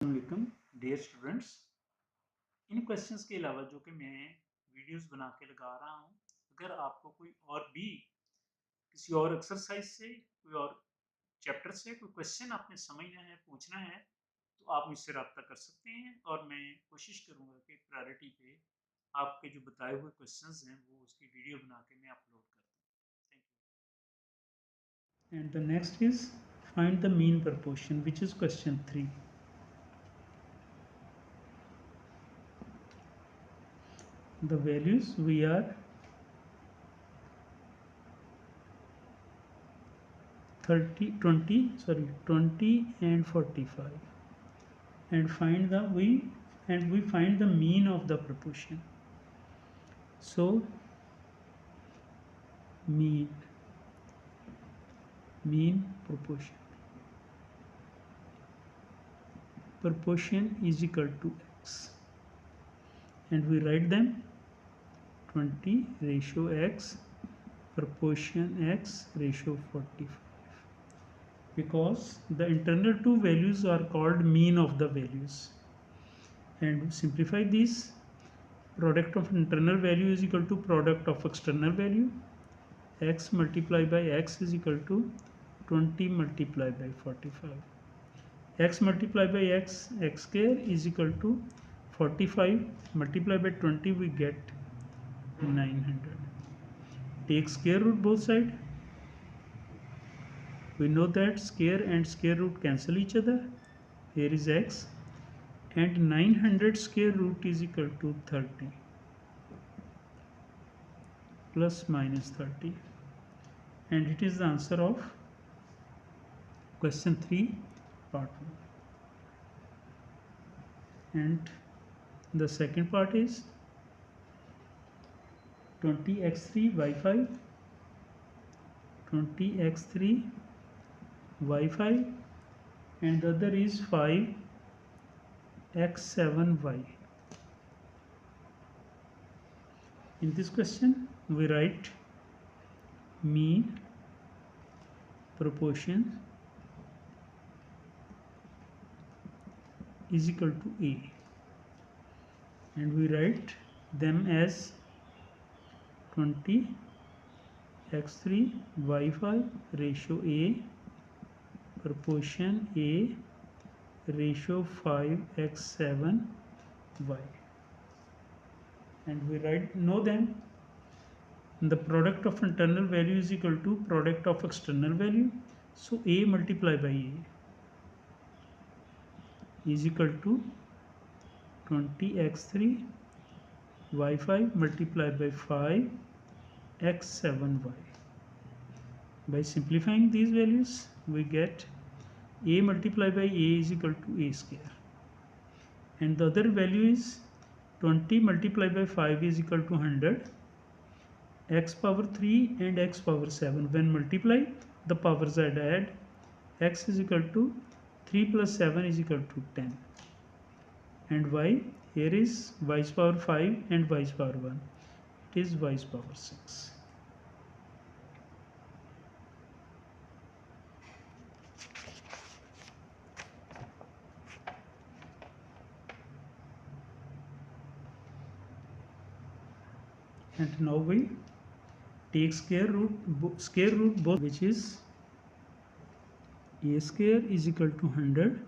वालेकुम dear students. इन questions के अलावा जो कि मैं वीडियोस बना के लगा रहा हूँ, अगर आपको कोई और भी किसी और एक्सरसाइज से कोई और चैप्टर से कोई क्वेश्चन आपने समझना है, पूछना है, तो आप मुझसे रब्ता कर सकते हैं और मैं कोशिश करूँगा कि प्रायोरिटी पे आपके जो बताए हुए क्वेश्चंस हैं वो उसकी वीडियो बना के मैं अपलोड कर दूँ। Thank you. And the next is find the mean proportion which is question 3. The values we are 20 and 45, and we find the mean of the proportion. So mean proportion is equal to x, and we write them 20 ratio x proportion x ratio 45, because the internal two values are called mean of the values. And simplify these, product of internal value is equal to product of external value. X multiplied by x is equal to 20 multiplied by 45. X multiplied by x square is equal to 45 multiplied by 20, we get 900. Take square root both sides. We know that square and square root cancel each other. Here is x, and 900 square root is equal to 30 plus minus 30, and it is the answer of question 3 part 1. And the second part is 20x3 y5, 20x3 y5, and the other is 5x7y. In this question we write mean proportion is equal to a, and we write them as 20x3 y5 ratio a proportion a ratio 5x7y, and we know them. The product of internal value is equal to product of external value, so a multiplied by a is equal to 20x3 y5 multiplied by 5x7y. By simplifying these values, we get a multiplied by a is equal to a square, and the other value is 20 multiplied by 5 is equal to 100. X power 3 and x power 7, when multiply, the powers are add. X is equal to 3 plus 7 is equal to 10, and y, here is y's power 5 and y's power 1, it is y's power 6. And now we take square root both, which is a square is equal to 100,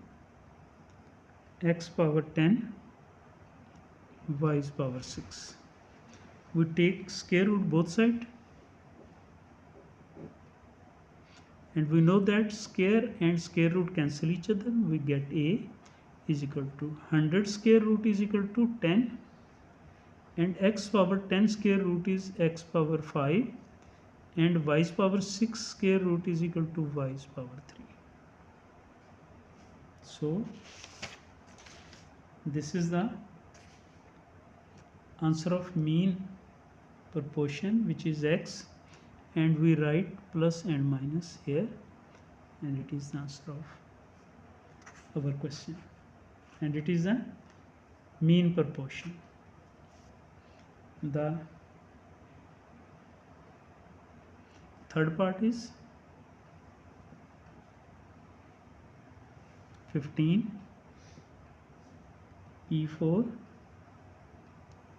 x power 10, y is power 6. We take square root both sides, and we know that square and square root cancel each other. We get a is equal to 100 square root is equal to 10, and x power 10 square root is x power 5, and y's power 6 square root is equal to y's power 3. So this is the answer of mean proportion, which is x, and we write plus and minus here, and it is the answer of our question, and it is the mean proportion. The third part is 15 P4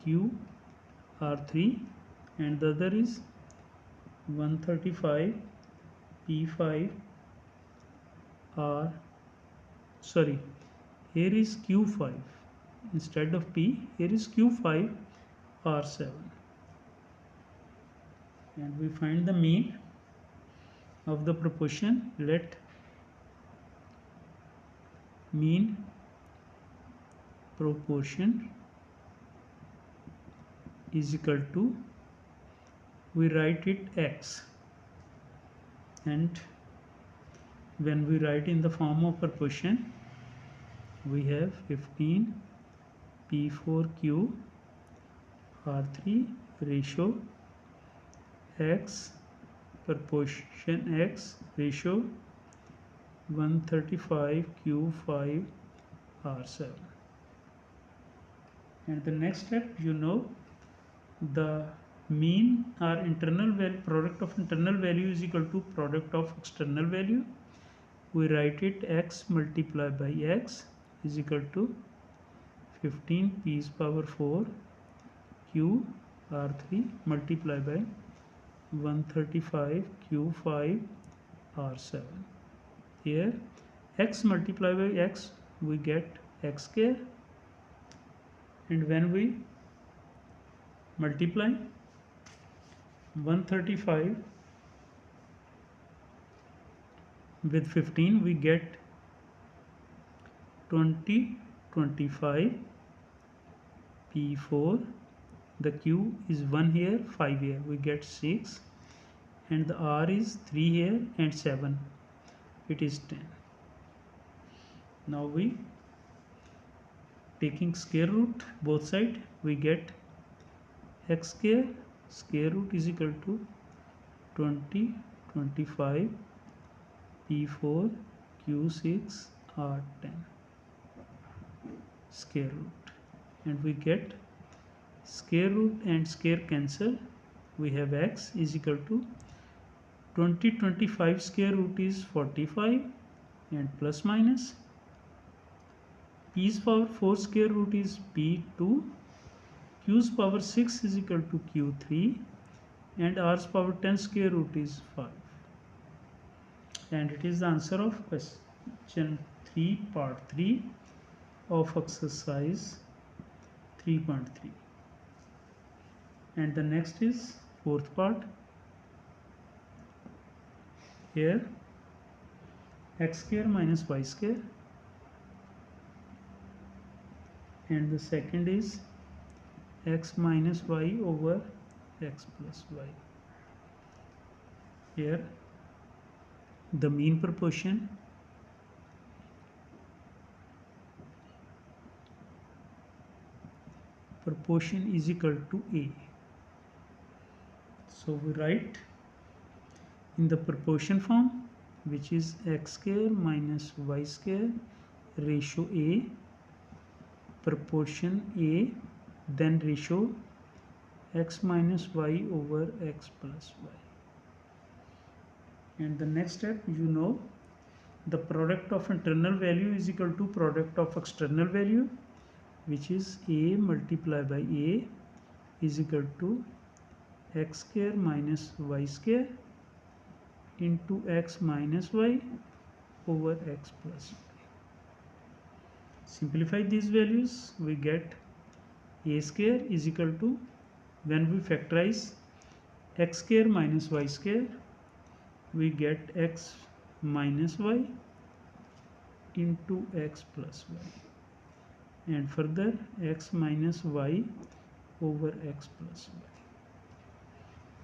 Q R3, and the other is 135 P5 R, sorry, here is Q5 instead of P, here is Q5 R7, and we find the mean of the proportion. Let mean proportion is equal to, we write it x, and when we write in the form of proportion, we have 15 P4Q R3 ratio x proportion x ratio 135 Q5 R7. And the next step, the mean or internal value, product of internal value is equal to product of external value. We write it x multiplied by x is equal to 15 P's power 4 Q R3 multiplied by 135 Q5 R7. Here x multiplied by x, we get x square, and when we multiply 135 with 15, we get 25 P4, the Q is 1 here, 5 here, we get 6, and the R is 3 here and 7, it is 10. Now we taking square root both side, we get x square root is equal to 25 P4 Q6 R10 square root, and we get square root and square cancel. We have x is equal to 25 square root is 45, and plus minus p's power 4 square root is p2, q's power 6 is equal to q3, and r's power 10 square root is 5. And it is the answer of question 3 part 3 of exercise 3.3. And the next is fourth part. Here x square minus y square, and the second is x minus y over x plus y. Here the mean proportion is equal to A. So we write in the proportion form, which is x square minus y square ratio A, proportion A, then ratio x minus y over x plus y. And the next step, the product of internal value is equal to product of external value, which is A multiplied by A is equal to x square minus y square into x minus y over x plus y. Simplify these values, we get a square is equal to, when we factorize x square minus y square, we get x minus y into x plus y, and further x minus y over x plus y.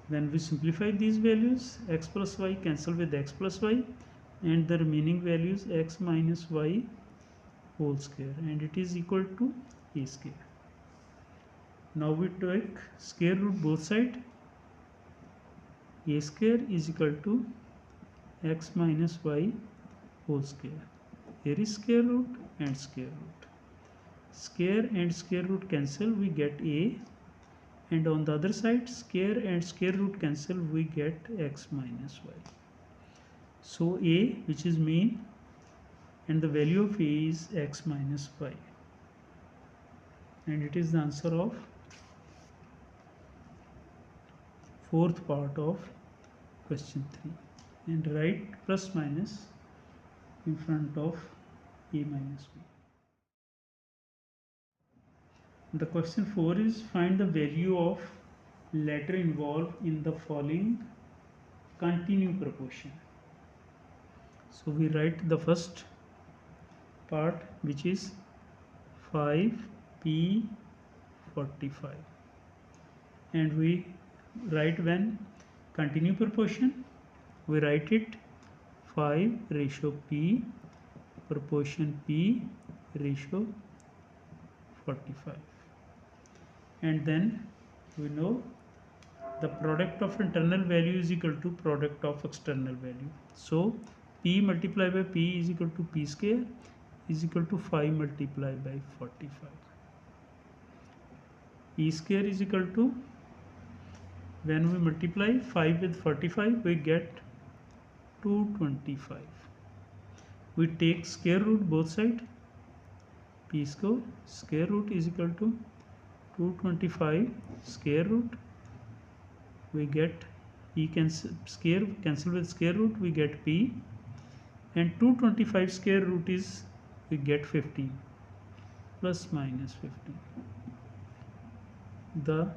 When we simplify these values, x plus y cancel with x plus y, and the remaining values x minus y whole square, and it is equal to a square. Now we take square root both side. A square is equal to x minus y whole square. Here is square root and square root. Square and square root cancel, we get a, and on the other side square and square root cancel, we get x minus y. So a, which is mean, and the value of a is x minus y. and it is the answer of fourth part of question 3. And write plus minus in front of a minus b. The question 4 is find the value of letter involved in the following continue proportion. So we write the first part, which is 5p45, and we write when continue proportion, we write it 5 ratio p proportion p ratio 45, and then we know the product of internal value is equal to product of external value. So p multiplied by p is equal to p square is equal to 5 multiplied by 45. P square is equal to, when we multiply 5 with 45, we get 225. We take square root both sides. P square root is equal to 225 square root. We get p cancel with square root, we get p, and 225 square root is, we get 15 plus minus 15. The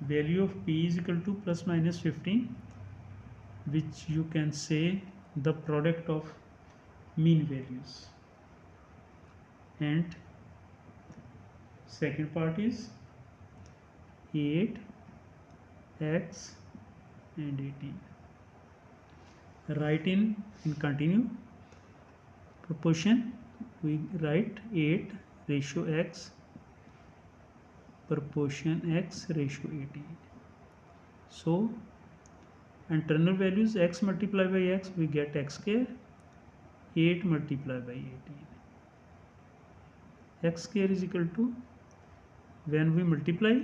value of p is equal to plus minus 15, which you can say the product of mean values. And second part is 8x and 18. Write in continue proportion, we write 8 ratio x proportion x ratio 18. So internal values, x multiplied by x, we get x square, 8 multiplied by 18. X square is equal to, when we multiply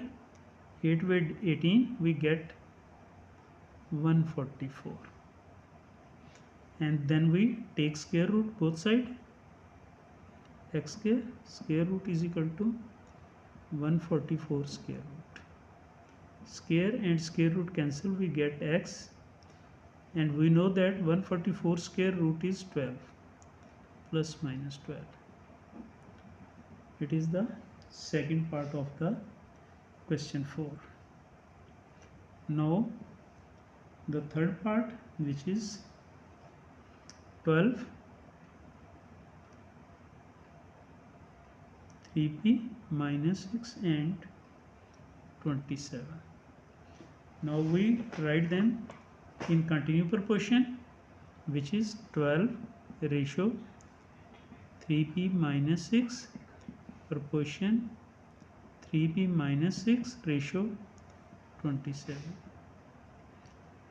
8 with 18, we get 144, and then we take square root both sides. X square root is equal to 144 square root. Square and square root cancel, we get x, and we know that 144 square root is 12 plus minus 12. It is the second part of the question 4. Now the third part, which is 12 3p minus 6 and 27. Now we write them in continue proportion, which is 12 ratio 3p minus 6 proportion 3p minus 6 ratio 27.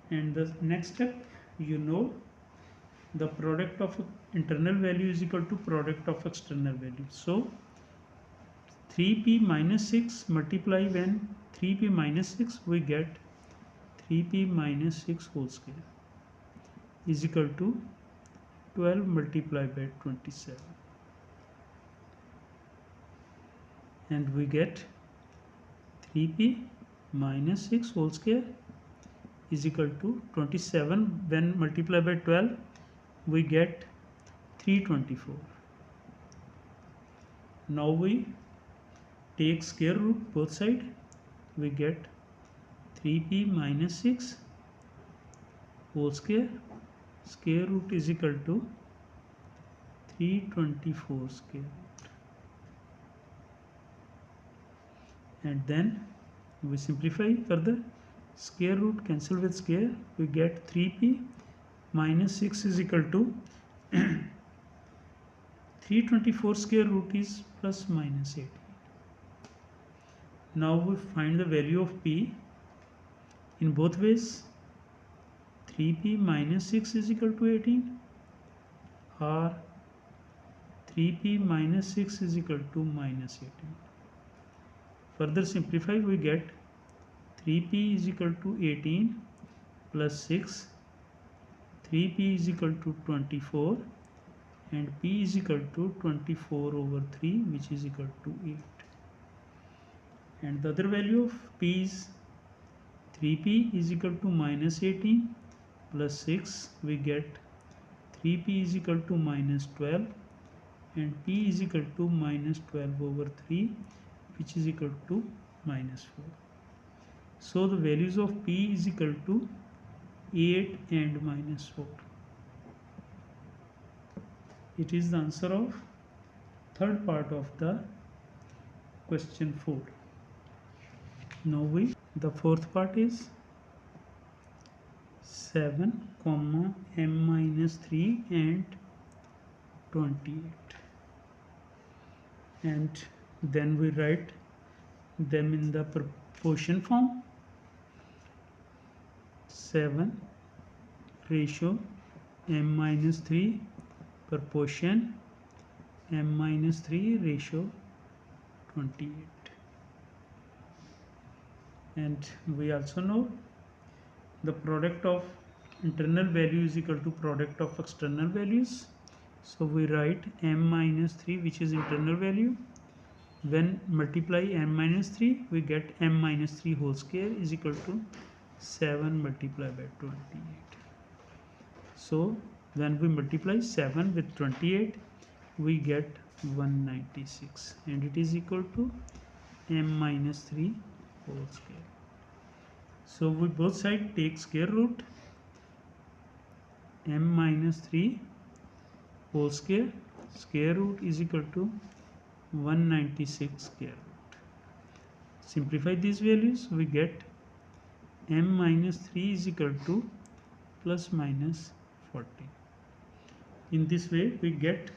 And the next step, you know, the product of internal value is equal to product of external value. So 3p minus 6 multiply when 3p minus 6, we get 3p minus 6 whole square is equal to 12 multiplied by 27, and we get 3p minus 6 whole square is equal to 27. When multiplied by 12, we get 324. Now we take square root both sides, we get 3p minus 6 whole square root is equal to 324 square root, and then we simplify further. Square root cancel with square, we get 3p minus 6 is equal to 324 square root is plus minus 18. Now we find the value of p in both ways. 3p minus 6 is equal to 18, or 3p minus 6 is equal to minus 18. Further simplify, we get 3p is equal to 18 plus 6, 3p is equal to 24, and p is equal to 24 over 3, which is equal to 8. and the other value of p is 3p is equal to minus 18 plus 6, we get 3p is equal to minus 12, and p is equal to minus 12 over 3, which is equal to minus 4. So the values of p is equal to 8 and minus 4. It is the answer of third part of the question 4. Now the fourth part is 7 comma m minus 3 and 28, and then we write them in the proportion form. 7 ratio m minus 3 proportion m minus 3 ratio 28. And we also know the product of internal value is equal to product of external values. So we write m minus 3, which is internal value. When multiply m minus 3, we get m minus 3 whole square is equal to 7 multiplied by 28. So when we multiply 7 with 28, we get 196, and it is equal to m minus 3 whole square. So we both sides take square root. M minus 3 whole square root is equal to 196 square root. Simplify these values, we get m minus 3 is equal to plus minus 40. In this way we get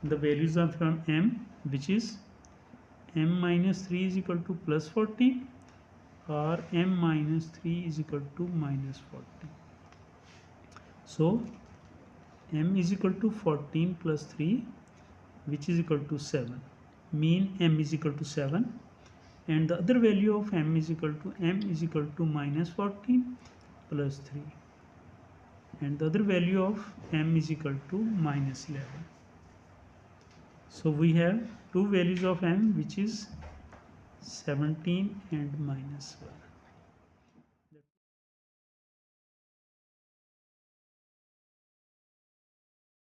the values of from m, which is m minus 3 is equal to plus 40, or m minus 3 is equal to minus 40. So m is equal to 14 plus 3, which is equal to 7. Mean m is equal to 7, and the other value of m is equal to minus 14 plus 3, and the other value of m is equal to minus 11. So we have two values of m, which is 17 and minus 1.